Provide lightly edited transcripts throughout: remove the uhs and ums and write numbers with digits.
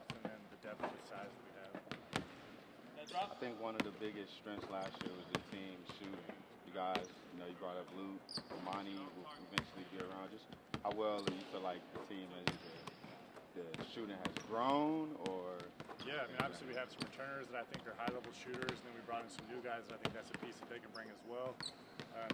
depth and then the depth with size that we have. I think one of the biggest strengths last year was the team shooting. You guys, you brought up Luke, Monty will eventually be around. Just how well do you feel like the team is, the shooting has grown, or? Yeah, I mean, obviously we have some returners that I think are high-level shooters, and then we brought in some new guys that I think that's a piece that they can bring as well.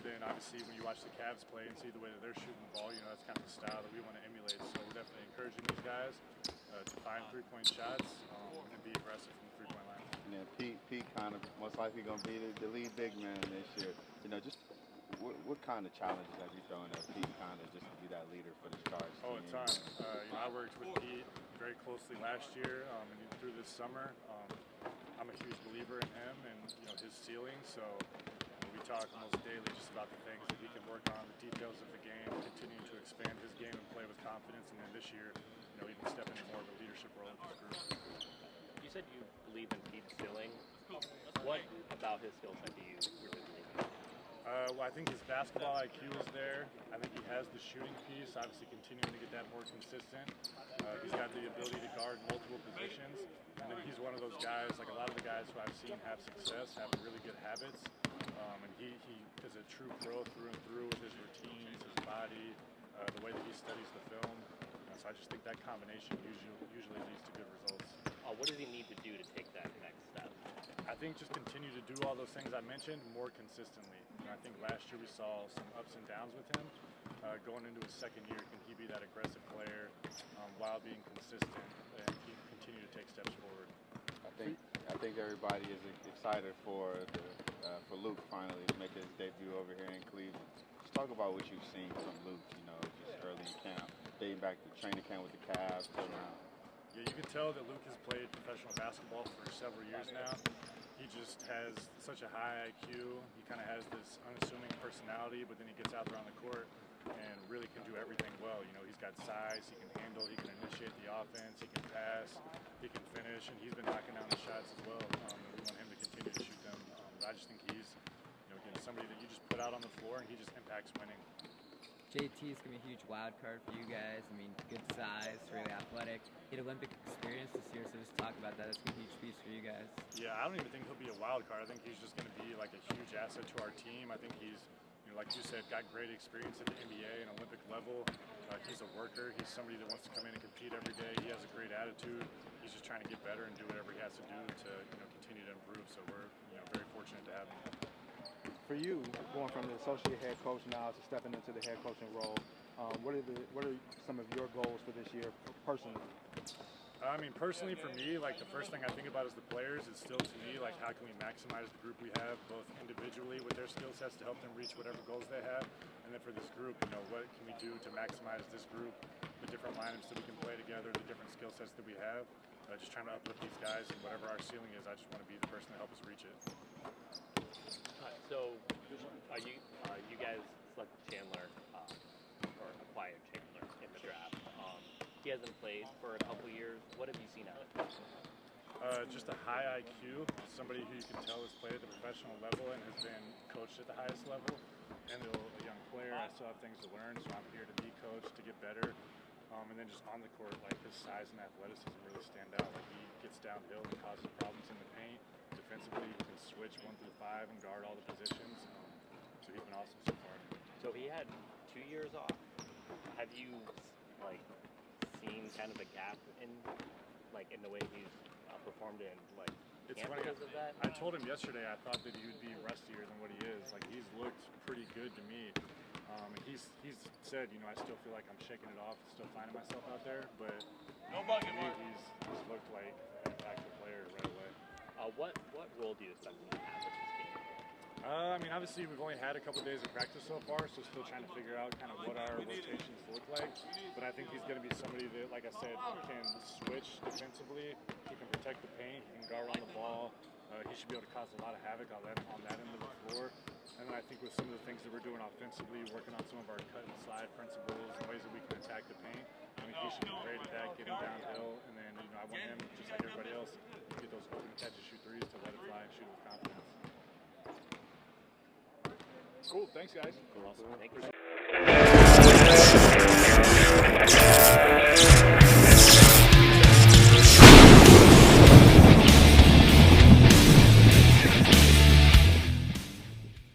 Then obviously when you watch the Cavs play and see the way that they're shooting the ball, that's kind of the style that we want to emulate. So we're definitely encouraging these guys to find three-point shots and be aggressive from the three-point line. And then Pete kind of most likely going to be the lead big man this year. Just what kind of challenges have you thrown at Pete, kind of just to be that leader for the Stars team? Oh, a ton. I worked with Pete very closely last year and through this summer. I'm a huge believer in him and his ceiling. So we talk almost daily just about the things that he can work on, the details of the game, continuing to expand his game and play with confidence. And then this year, even step into more of a leadership role with this group. You said you believe in Pete's ceiling. What about his skill set do you really believe in? Well, I think his basketball IQ is there. I think he has the shooting piece, obviously continuing to get that more consistent. He's got the ability to guard multiple positions. And then he's one of those guys, like a lot of the guys who I've seen have success, have really good habits. And he is a true pro through and through with his routines, his body, the way that he studies the film. So I just think that combination usually leads to good results. What does he need to do to take that next step? I think just continue to do all those things I mentioned more consistently. I think last year we saw some ups and downs with him. Going into his second year, can he be that aggressive player while being consistent and continue to take steps forward? I think everybody is excited for Luke finally to make his debut over here in Cleveland. Just talk about what you've seen from Luke, just early in camp, dating back to training camp with the Cavs till now. Yeah, you can tell that Luke has played professional basketball for several years now. He just has such a high IQ. He kind of has this unassuming personality, but then he gets out there on the court and really can do everything well. He's got size, he can handle, he can initiate the offense, he can pass, he can finish, and he's been knocking down the shots as well. And we want him to continue to shoot them. But I just think he's, again, somebody that you just put out on the floor and he just impacts winning. JT is going to be a huge wild card for you guys. I mean, good size, really athletic. He had Olympic experience this year, so just talk about that. It's going to be a huge piece for you guys. Yeah, I don't even think he'll be a wild card. I think he's just going to be like a huge asset to our team. I think he's, like you said, got great experience at the NBA and Olympic level. He's a worker. He's somebody that wants to come in and compete every day. He has a great attitude. He's just trying to get better and do whatever he has to do to continue to improve. So we're very fortunate to have him. For you, going from the associate head coach now to stepping into the head coaching role, what are some of your goals for this year personally? I mean, personally for me, like the first thing I think about as the players is still to me, like how can we maximize the group we have, both individually with their skill sets to help them reach whatever goals they have, and then for this group, what can we do to maximize this group, the different lineups that we can play together, the different skill sets that we have, just trying to uplift these guys, and whatever our ceiling is, I just want to be the person to help us reach it. So, you guys selected Chandler, or acquired Chandler in the draft. He hasn't played for a couple years. What have you seen out of him? Just a high IQ, somebody who you can tell has played at the professional level and has been coached at the highest level. And a young player, I still have things to learn, so I'm here to be coached, to get better. And then just on the court, like his size and athleticism really stand out. Like he gets downhill and causes problems in the paint. Defensively, he can switch 1 through 5 and guard all the positions. So he's been awesome so far. So he had 2 years off. Have you seen kind of a gap in the way he's performed in It's camp funny, because of that? I told him yesterday I thought that he would be rustier than what he is. Like he's looked pretty good to me. And he's said, I still feel like I'm shaking it off, still finding myself out there, but he's looked like an active player right away. What role do you expect him to have with this team? I mean, obviously we've only had a couple days of practice so far, so still trying to figure out kind of what our rotations look like. But I think he's going to be somebody that, like I said, can switch defensively. He can protect the paint. He can guard on the ball. He should be able to cause a lot of havoc on that end of the floor. And then I think with some of the things that we're doing offensively, working on some of our cut and slide principles and ways that we can attack the paint, I think he should be great at that, getting downhill. And then, I want him, just like everybody else, to get those open catches, shoot threes, to let it fly and shoot with confidence. Cool. Thanks, guys. Awesome. Thank you.